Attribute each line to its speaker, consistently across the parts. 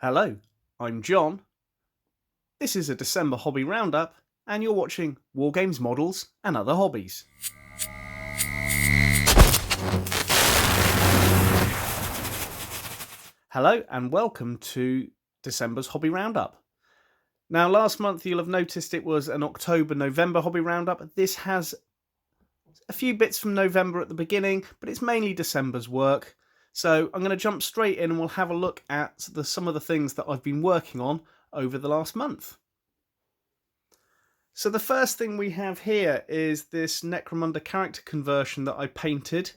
Speaker 1: Hello, I'm John. This is a December hobby roundup, and you're watching Wargames Models and Other Hobbies. Hello, and welcome to December's hobby roundup. Now, last month you'll have noticed it was an October-November hobby roundup. This has a few bits from November at the beginning, but it's mainly December's work. So I'm going to jump straight in and we'll have a look at some of the things that I've been working on over the last month. So the first thing we have here is this Necromunda character conversion that I painted.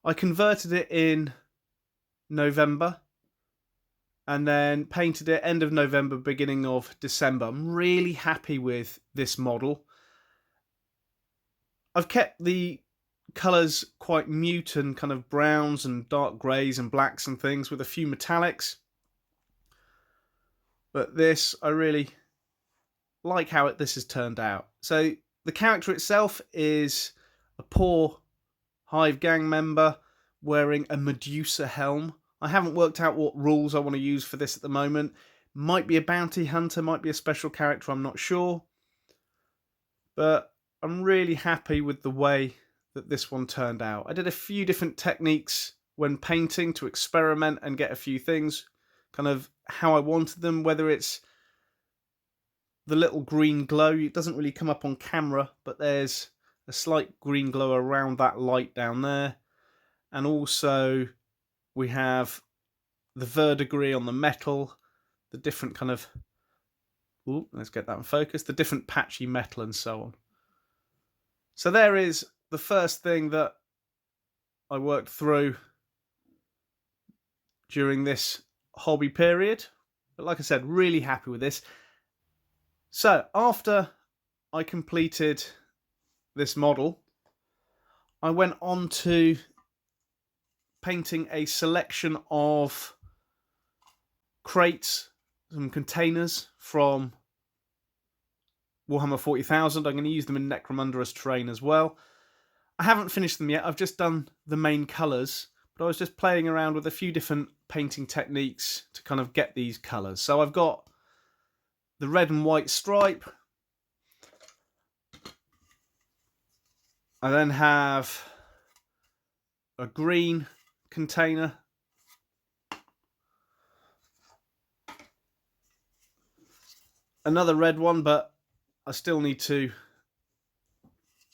Speaker 1: I converted it in November and then painted it end of November, beginning of December. I'm really happy with this model. I've kept the colours quite mute and kind of browns and dark greys and blacks and things with a few metallics. But this, I really like how this has turned out. So the character itself is a poor Hive gang member wearing a Medusa helm. I haven't worked out what rules I want to use for this at the moment. Might be a bounty hunter, might be a special character, I'm not sure. But I'm really happy with the way that this one turned out. I did a few different techniques when painting to experiment and get a few things kind of how I wanted them, whether it's the little green glow. It doesn't really come up on camera, but there's a slight green glow around that light down there. And also we have the verdigris on the metal, the different kind of, let's get that in focus, the different patchy metal and so on. So there is the first thing that I worked through during this hobby period. But like I said, really happy with this. So after I completed this model, I went on to painting a selection of crates, some containers from Warhammer 40,000. I'm going to use them in Necromunda as terrain as well. I haven't finished them yet. I've just done the main colours, but I was just playing around with a few different painting techniques to kind of get these colours. So I've got the red and white stripe. I then have a green container. Another red one, but I still need to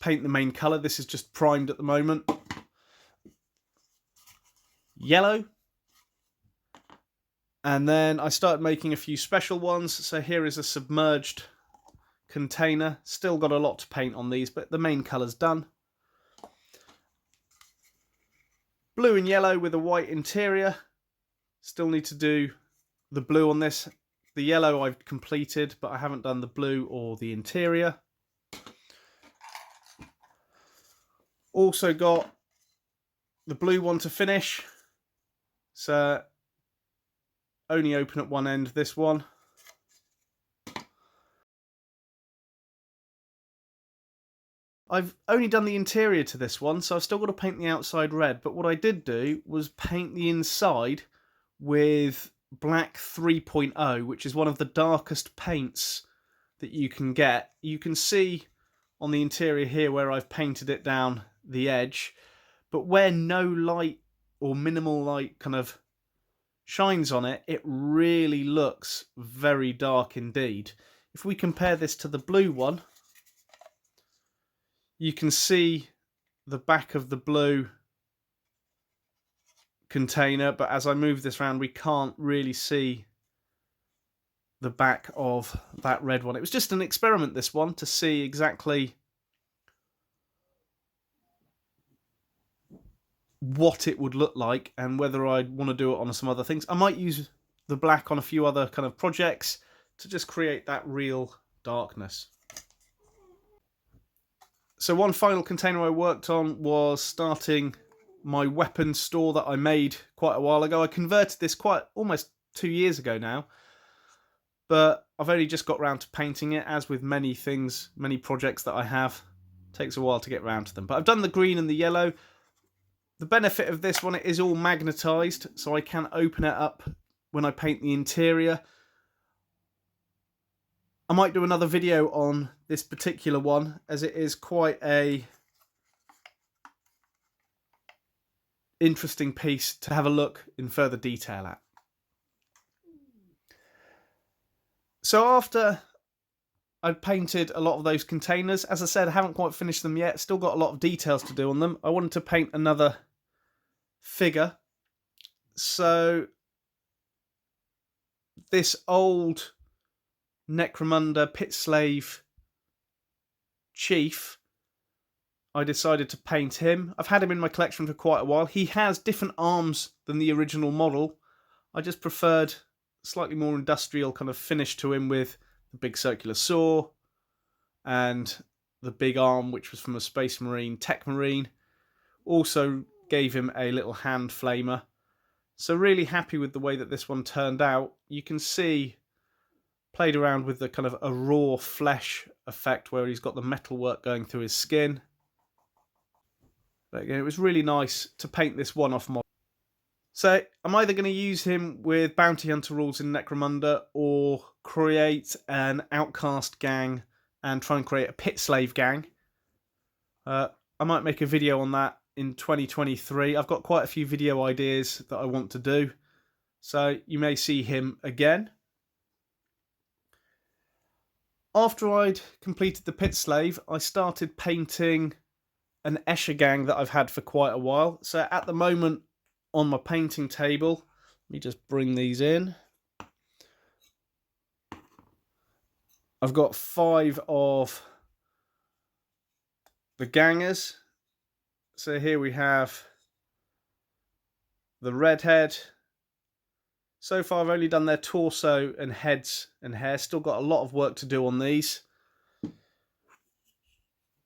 Speaker 1: paint the main colour. This is just primed at the moment. Yellow. And then I started making a few special ones. So here is a submerged container. Still got a lot to paint on these, but the main colour's done. Blue and yellow with a white interior. Still need to do the blue on this. The yellow I've completed, but I haven't done the blue or the interior. Also got the blue one to finish. So only open at one end, this one. I've only done the interior to this one, so I've still got to paint the outside red. But what I did do was paint the inside with black 3.0, which is one of the darkest paints that you can get. You can see on the interior here where I've painted it down the edge, but where no light or minimal light kind of shines on it, it really looks very dark indeed. If we compare this to the blue one, you can see the back of the blue container, but as I move this around, we can't really see the back of that red one. It was just an experiment, this one, to see exactly what it would look like and whether I'd want to do it on some other things. I might use the black on a few other kind of projects to just create that real darkness. So one final container I worked on was starting my weapon store that I made quite a while ago. I converted this quite almost 2 years ago now, but I've only just got around to painting it. As with many things, many projects that I have, it takes a while to get around to them. But I've done the green and the yellow. The benefit of this one, it is all magnetised, so I can open it up when I paint the interior. I might do another video on this particular one, as it is quite a interesting piece to have a look in further detail at. So after I've painted a lot of those containers, as I said, I haven't quite finished them yet, still got a lot of details to do on them. I wanted to paint another figure. So this old Necromunda pit slave chief, I decided to paint him. I've had him in my collection for quite a while. He has different arms than the original model. I just preferred slightly more industrial kind of finish to him, with the big circular saw and the big arm, which was from a Space Marine Tech Marine. Also gave him a little hand flamer. So really happy with the way that this one turned out. You can see, played around with the kind of a raw flesh effect where he's got the metalwork going through his skin. But again, it was really nice to paint this one-off model. So I'm either going to use him with bounty hunter rules in Necromunda, or create an outcast gang and try and create a pit slave gang. I might make a video on that in 2023. I've got quite a few video ideas that I want to do, so you may see him again. After I'd completed the pit slave, I started painting an Escher gang that I've had for quite a while. So at the moment on my painting table, let me just bring these in. I've got 5 of the gangers. So here we have the redhead. So far I've only done their torso and heads and hair. Still got a lot of work to do on these.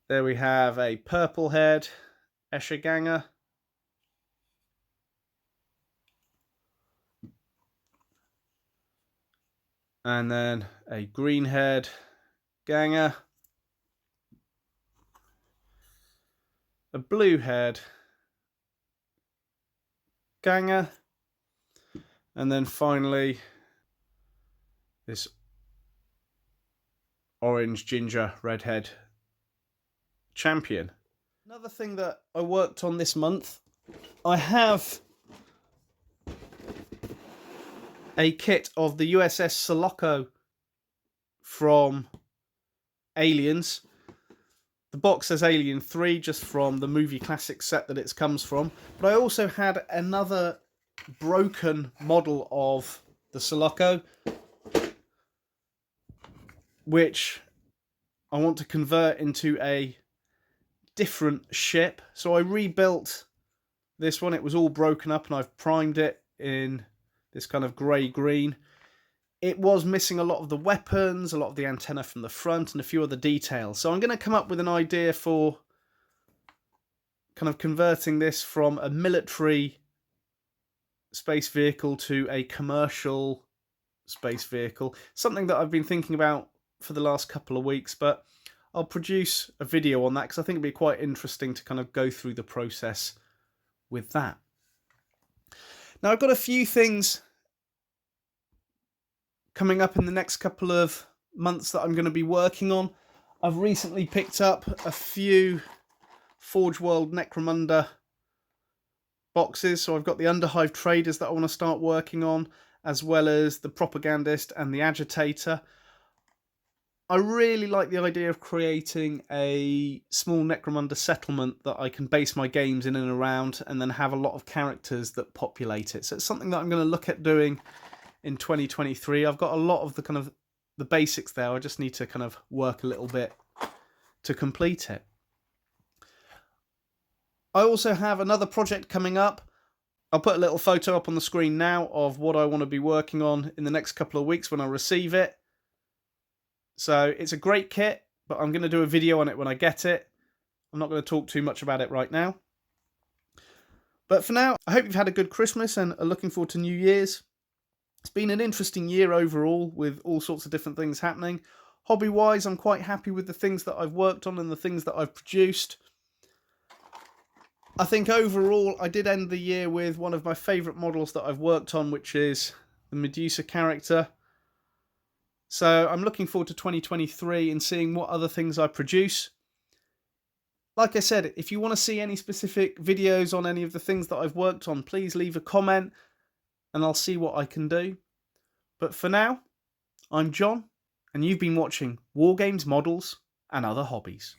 Speaker 1: There we have a purple head Escher ganger. And then a green head ganger. A blue head ganger. And then finally this orange ginger redhead champion. Another thing that I worked on this month, I have a kit of the USS Sulaco from Aliens. The box says Alien 3 just from the movie classic set that it comes from. But I also had another broken model of the Sulaco, which I want to convert into a different ship. So I rebuilt this one. It was all broken up and I've primed it in this kind of grey-green. It was missing a lot of the weapons, a lot of the antenna from the front, and a few other details. So I'm going to come up with an idea for kind of converting this from a military space vehicle to a commercial space vehicle. Something that I've been thinking about for the last couple of weeks, but I'll produce a video on that because I think it'd be quite interesting to kind of go through the process with that. Now I've got a few things coming up in the next couple of months that I'm going to be working on. I've recently picked up a few Forge World Necromunda boxes, so I've got the Underhive Traders that I want to start working on, as well as the Propagandist and the Agitator. I really like the idea of creating a small Necromunda settlement that I can base my games in and around, and then have a lot of characters that populate it. So it's something that I'm going to look at doing in 2023. I've got a lot of the kind of the basics there. I just need to kind of work a little bit to complete it. I also have another project coming up. I'll put a little photo up on the screen now of what I want to be working on in the next couple of weeks when I receive it. So it's a great kit, but I'm going to do a video on it when I get it. I'm not going to talk too much about it right now. But for now, I hope you've had a good Christmas and are looking forward to New Year's. It's been an interesting year overall, with all sorts of different things happening. Hobby-wise, I'm quite happy with the things that I've worked on and the things that I've produced. I think overall, I did end the year with one of my favourite models that I've worked on, which is the Medusa character. So I'm looking forward to 2023 and seeing what other things I produce. Like I said, if you want to see any specific videos on any of the things that I've worked on, please leave a comment and I'll see what I can do. But for now, I'm John, and you've been watching War Games, Models and Other Hobbies.